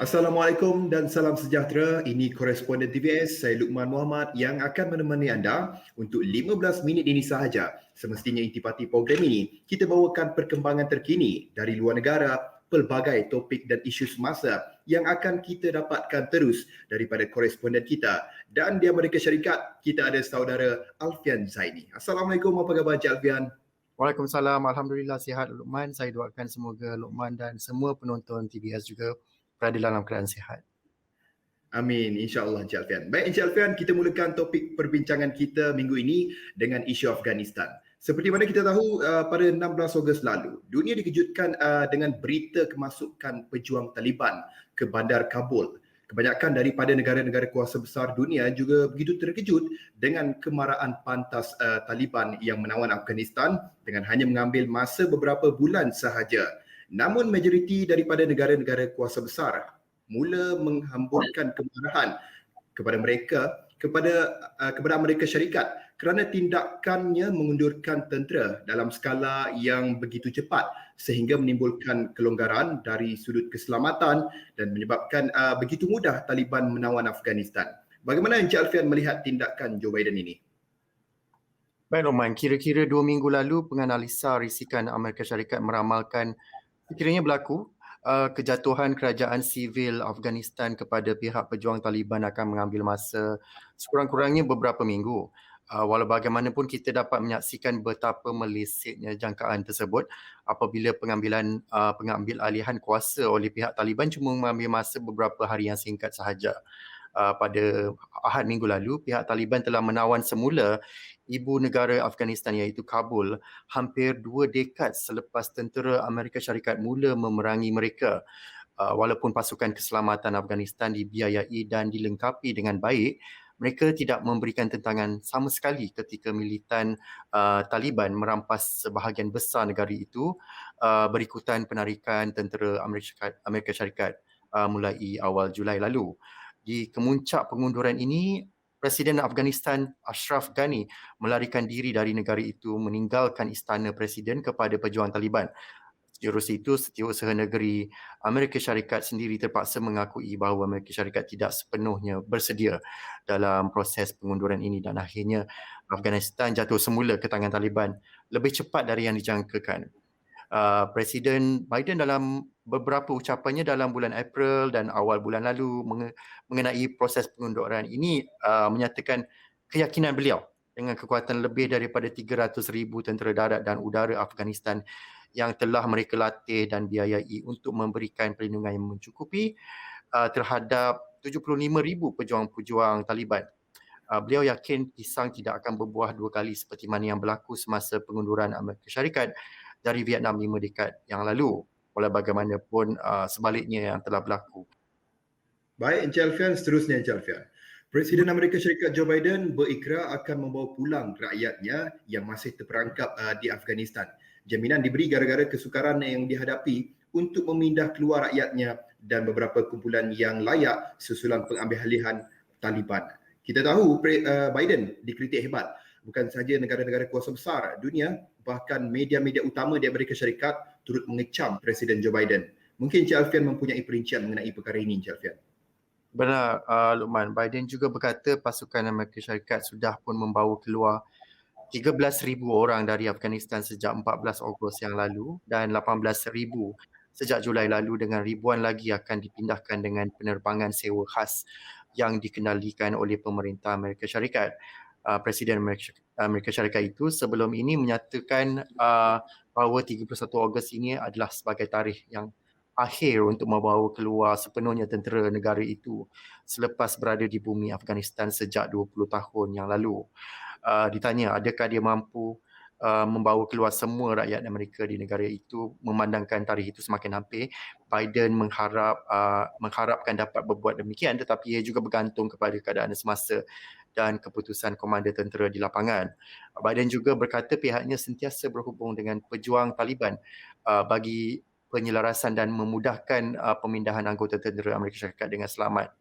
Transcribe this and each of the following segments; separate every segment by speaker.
Speaker 1: Assalamualaikum dan salam sejahtera. Ini koresponden TVS, saya Luqman Muhammad yang akan menemani anda untuk 15 minit ini sahaja. Semestinya intipati program ini, kita bawakan perkembangan terkini dari luar negara, pelbagai topik dan isu semasa yang akan kita dapatkan terus daripada koresponden kita. Dan di Amerika Syarikat, kita ada saudara Alfian Zaini. Assalamualaikum, apa khabar Encik Alfian?
Speaker 2: Waalaikumsalam. Alhamdulillah sihat Luqman. Saya doakan semoga Luqman dan semua penonton TVS juga berada dalam keadaan sihat.
Speaker 1: Amin, insyaAllah Encik Alfian. Baik Encik Alfian, kita mulakan topik perbincangan kita minggu ini dengan isu Afghanistan. Seperti mana kita tahu, pada 16 Ogos lalu, dunia dikejutkan dengan berita kemasukan pejuang Taliban ke bandar Kabul. Kebanyakan daripada negara-negara kuasa besar dunia juga begitu terkejut dengan kemarahan pantas Taliban yang menawan Afghanistan dengan hanya mengambil masa beberapa bulan sahaja. Namun majoriti daripada negara-negara kuasa besar mula menghamburkan kemarahan kepada Amerika Syarikat kerana tindakannya mengundurkan tentera dalam skala yang begitu cepat sehingga menimbulkan kelonggaran dari sudut keselamatan dan menyebabkan begitu mudah Taliban menawan Afghanistan. Bagaimana Encik Alfian melihat tindakan Joe Biden ini?
Speaker 2: Baik Luqman, kira-kira 2 minggu lalu penganalisa risikan Amerika Syarikat meramalkan sekiranya berlaku kejatuhan kerajaan sivil Afghanistan kepada pihak pejuang Taliban akan mengambil masa sekurang-kurangnya beberapa minggu. Walau bagaimanapun kita dapat menyaksikan betapa melesetnya jangkaan tersebut apabila pengambil alihan kuasa oleh pihak Taliban cuma mengambil masa beberapa hari yang singkat sahaja. Pada Ahad minggu lalu, pihak Taliban telah menawan semula ibu negara Afghanistan iaitu Kabul hampir 2 dekad selepas tentera Amerika Syarikat mula memerangi mereka. Walaupun pasukan keselamatan Afghanistan dibiayai dan dilengkapi dengan baik, mereka tidak memberikan tentangan sama sekali ketika militan Taliban merampas sebahagian besar negara itu berikutan penarikan tentera Amerika Syarikat mulai awal Julai lalu. Di kemuncak pengunduran ini, Presiden Afghanistan Ashraf Ghani melarikan diri dari negara itu meninggalkan istana presiden kepada pejuang Taliban. Jurus itu, Setiausaha Negeri Amerika Syarikat sendiri terpaksa mengakui bahawa Amerika Syarikat tidak sepenuhnya bersedia dalam proses pengunduran ini dan akhirnya Afghanistan jatuh semula ke tangan Taliban lebih cepat dari yang dijangkakan. Presiden Biden dalam beberapa ucapannya dalam bulan April dan awal bulan lalu mengenai proses pengunduran ini menyatakan keyakinan beliau dengan kekuatan lebih daripada 300,000 tentera darat dan udara Afghanistan yang telah mereka latih dan biayai untuk memberikan perlindungan yang mencukupi terhadap 75,000 pejuang-pejuang Taliban. Beliau yakin pisang tidak akan berbuah 2 kali seperti mana yang berlaku semasa pengunduran Amerika Syarikat dari Vietnam 5 dekad yang lalu. Walau bagaimanapun sebaliknya yang telah berlaku.
Speaker 1: Baik Encik Alfian, seterusnya Encik Alfian. Presiden Amerika Syarikat Joe Biden berikrar akan membawa pulang rakyatnya yang masih terperangkap di Afghanistan. Jaminan diberi gara-gara kesukaran yang dihadapi untuk memindah keluar rakyatnya dan beberapa kumpulan yang layak susulan pengambilalihan Taliban. Kita tahu Biden dikritik hebat. Bukan sahaja negara-negara kuasa besar dunia, bahkan media-media utama di Amerika Syarikat turut mengecam Presiden Joe Biden. Mungkin Encik Alfian mempunyai perincian mengenai perkara ini, Encik Alfian.
Speaker 2: Benar, Luqman. Biden juga berkata pasukan Amerika Syarikat sudah pun membawa keluar 13,000 orang dari Afghanistan sejak 14 Ogos yang lalu dan 18,000 sejak Julai lalu dengan ribuan lagi akan dipindahkan dengan penerbangan sewa khas yang dikendalikan oleh pemerintah Amerika Syarikat. Presiden Amerika Syarikat itu sebelum ini menyatakan bahawa 31 Ogos ini adalah sebagai tarikh yang akhir untuk membawa keluar sepenuhnya tentera negara itu selepas berada di bumi Afghanistan sejak 20 tahun yang lalu. Ditanya adakah dia mampu membawa keluar semua rakyat Amerika di negara itu memandangkan tarikh itu semakin hampir, Biden mengharapkan dapat berbuat demikian, tetapi ia juga bergantung kepada keadaan semasa dan keputusan komander tentera di lapangan. Biden juga berkata pihaknya sentiasa berhubung dengan pejuang Taliban bagi penyelarasan dan memudahkan pemindahan anggota tentera Amerika Syarikat dengan selamat.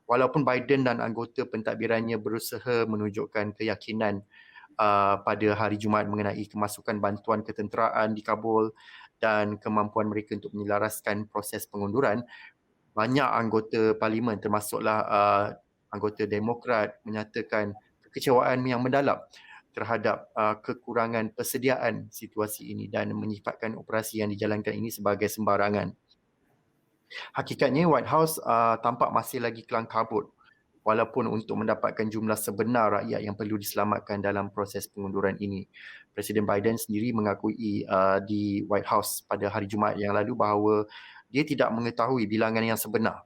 Speaker 2: Walaupun Biden dan anggota pentadbirannya berusaha menunjukkan keyakinan pada hari Jumaat mengenai kemasukan bantuan ketenteraan di Kabul dan kemampuan mereka untuk menyelaraskan proses pengunduran, banyak anggota parlimen termasuklah anggota Demokrat menyatakan kekecewaan yang mendalam terhadap kekurangan persediaan situasi ini dan menyifatkan operasi yang dijalankan ini sebagai sembarangan. Hakikatnya White House tampak masih lagi kelang kabut walaupun untuk mendapatkan jumlah sebenar rakyat yang perlu diselamatkan dalam proses pengunduran ini. Presiden Biden sendiri mengakui di White House pada hari Jumaat yang lalu bahawa dia tidak mengetahui bilangan yang sebenar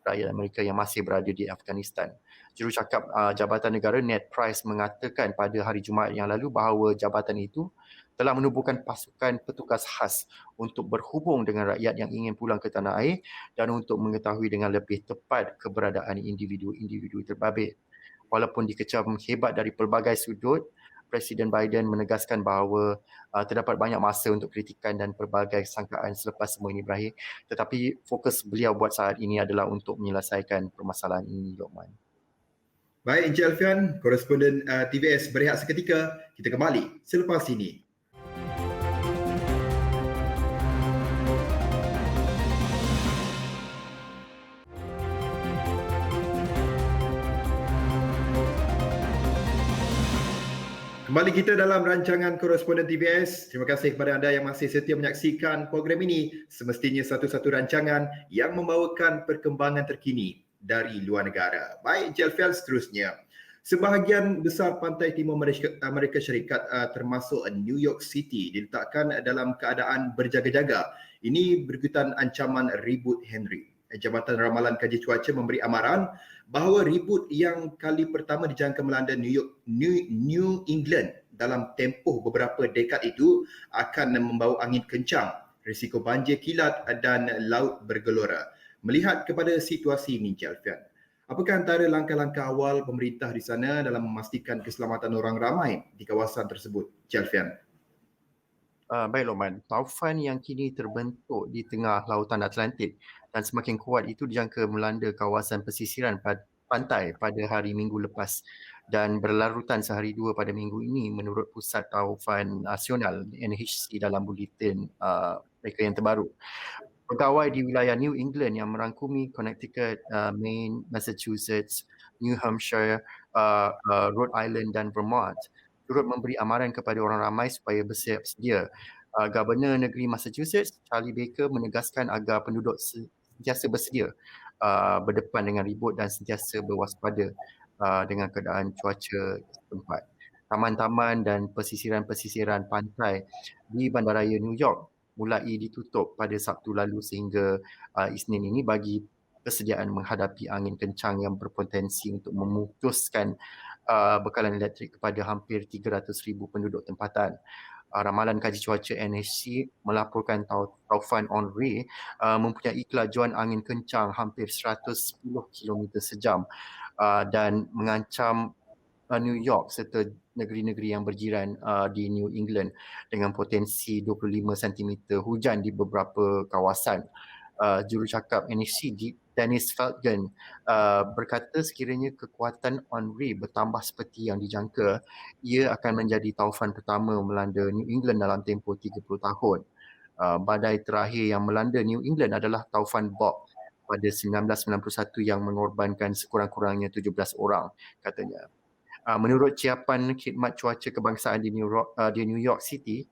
Speaker 2: rakyat Amerika yang masih berada di Afghanistan. Jurucakap Jabatan Negara Ned Price mengatakan pada hari Jumaat yang lalu bahawa jabatan itu telah menubuhkan pasukan petugas khas untuk berhubung dengan rakyat yang ingin pulang ke tanah air dan untuk mengetahui dengan lebih tepat keberadaan individu-individu terbabit. Walaupun dikecam hebat dari pelbagai sudut, Presiden Biden menegaskan bahawa terdapat banyak masa untuk kritikan dan pelbagai sangkaan selepas semua ini berakhir. Tetapi fokus beliau buat saat ini adalah untuk menyelesaikan permasalahan ini, Lokman.
Speaker 1: Baik, Encik Alfian, koresponden TVS berehat seketika. Kita kembali selepas ini. Kembali kita dalam rancangan koresponden TVS. Terima kasih kepada anda yang masih setia menyaksikan program ini. Semestinya satu-satu rancangan yang membawakan perkembangan terkini dari luar negara. Baik, Encik Alfian, seterusnya. Sebahagian besar pantai timur Amerika Syarikat termasuk New York City diletakkan dalam keadaan berjaga-jaga. Ini berikutan ancaman ribut Henry. Jabatan Ramalan Kaji Cuaca memberi amaran bahawa ribut yang kali pertama dijangka melanda New England dalam tempoh beberapa dekad itu akan membawa angin kencang, risiko banjir kilat dan laut bergelora. Melihat kepada situasi ini, Encik Alfian, apakah antara langkah-langkah awal pemerintah di sana dalam memastikan keselamatan orang ramai di kawasan tersebut, Encik Alfian?
Speaker 2: Baik Lokman, taufan yang kini terbentuk di tengah lautan Atlantik dan semakin kuat itu dijangka melanda kawasan pesisiran pantai pada hari Minggu lepas dan berlarutan sehari dua pada minggu ini menurut Pusat Taufan Nasional NHC dalam buletin mereka yang terbaru. Pegawai di wilayah New England yang merangkumi Connecticut, Maine, Massachusetts, New Hampshire, Rhode Island dan Vermont turut memberi amaran kepada orang ramai supaya bersiap sedia. Governor Negeri Massachusetts, Charlie Baker, menegaskan agar penduduk sentiasa bersedia berdepan dengan ribut dan sentiasa berwaspada dengan keadaan cuaca setempat. Taman-taman dan pesisiran-pesisiran pantai di Bandaraya New York mulai ditutup pada Sabtu lalu sehingga Isnin ini bagi persediaan menghadapi angin kencang yang berpotensi untuk memutuskan bekalan elektrik kepada hampir 300,000 penduduk tempatan. Ramalan Kaji Cuaca NHC melaporkan taufan Henri mempunyai kelajuan angin kencang hampir 110 km sejam dan mengancam New York serta negeri-negeri yang berjiran di New England dengan potensi 25 cm hujan di beberapa kawasan. Jurucakap NHC Dennis Feltgen berkata sekiranya kekuatan Henri bertambah seperti yang dijangka, ia akan menjadi taufan pertama melanda New England dalam tempoh 30 tahun. Badai terakhir yang melanda New England adalah taufan Bob pada 1991 yang mengorbankan sekurang-kurangnya 17 orang, katanya. Menurut Ciapan Khidmat Cuaca Kebangsaan di New York City,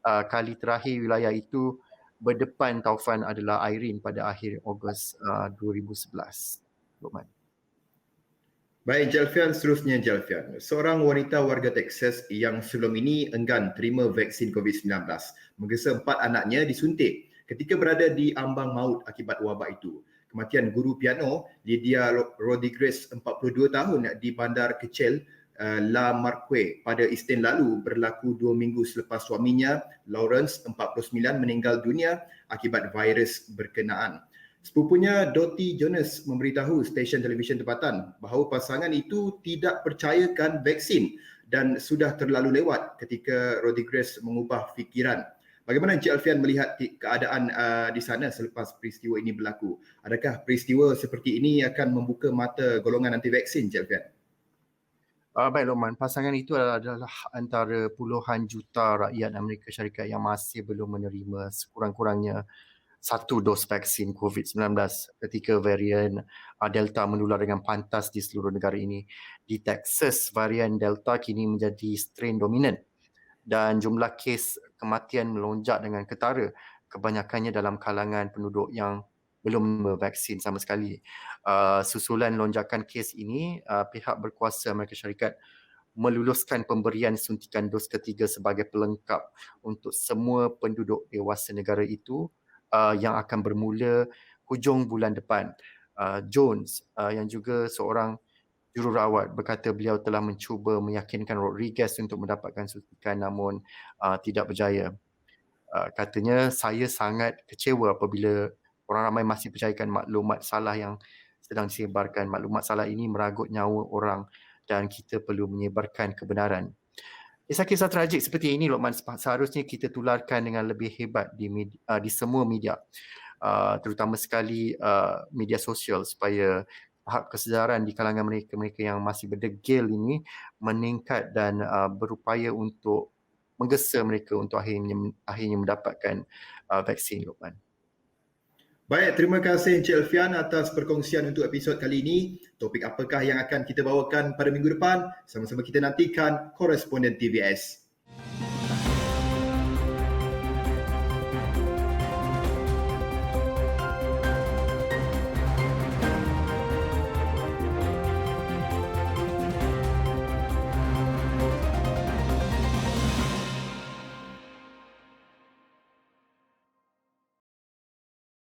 Speaker 2: kali terakhir wilayah itu berdepan taufan adalah Irene pada akhir Ogos 2011. Lokman.
Speaker 1: Baik, Encik Alfian, seterusnya Encik Alfian. Seorang wanita warga Texas yang sebelum ini enggan terima vaksin COVID-19 menggesa 4 anaknya disuntik ketika berada di ambang maut akibat wabak itu. Kematian guru piano Lydia Rodriguez, 42 tahun di bandar kecil La Marque pada Isnin lalu berlaku 2 minggu selepas suaminya Lawrence, 49, meninggal dunia akibat virus berkenaan. Sepupunya Dottie Jonas memberitahu stesen televisyen tempatan bahawa pasangan itu tidak percayakan vaksin dan sudah terlalu lewat ketika Rodriguez mengubah fikiran. Bagaimana Encik Alfian melihat keadaan di sana selepas peristiwa ini berlaku? Adakah peristiwa seperti ini akan membuka mata golongan anti vaksin, Encik Alfian?
Speaker 2: Baik Lokman, pasangan itu adalah antara puluhan juta rakyat Amerika Syarikat yang masih belum menerima sekurang-kurangnya satu dos vaksin COVID-19 ketika varian Delta menular dengan pantas di seluruh negara ini. Di Texas, varian Delta kini menjadi strain dominan dan jumlah kes kematian melonjak dengan ketara, kebanyakannya dalam kalangan penduduk yang belum bervaksin sama sekali. Susulan lonjakan kes ini, pihak berkuasa Amerika Syarikat meluluskan pemberian suntikan dos ketiga sebagai pelengkap untuk semua penduduk dewasa negara itu yang akan bermula hujung bulan depan. Jones yang juga seorang jururawat berkata beliau telah mencuba meyakinkan Rodriguez untuk mendapatkan suntikan namun tidak berjaya. Katanya, saya sangat kecewa apabila orang ramai masih percayakan maklumat salah yang sedang disebarkan. Maklumat salah ini meragut nyawa orang dan kita perlu menyebarkan kebenaran. Kisah-kisah tragik seperti ini, Lokman, seharusnya kita tularkan dengan lebih hebat di semua media, terutama sekali media sosial, supaya tahap kesedaran di kalangan mereka yang masih berdegil ini meningkat dan berupaya untuk menggesa mereka untuk akhirnya mendapatkan vaksin, Lokman.
Speaker 1: Baik, terima kasih Encik Alfian atas perkongsian untuk episod kali ini. Topik apakah yang akan kita bawakan pada minggu depan? Sama-sama kita nantikan koresponden TVS.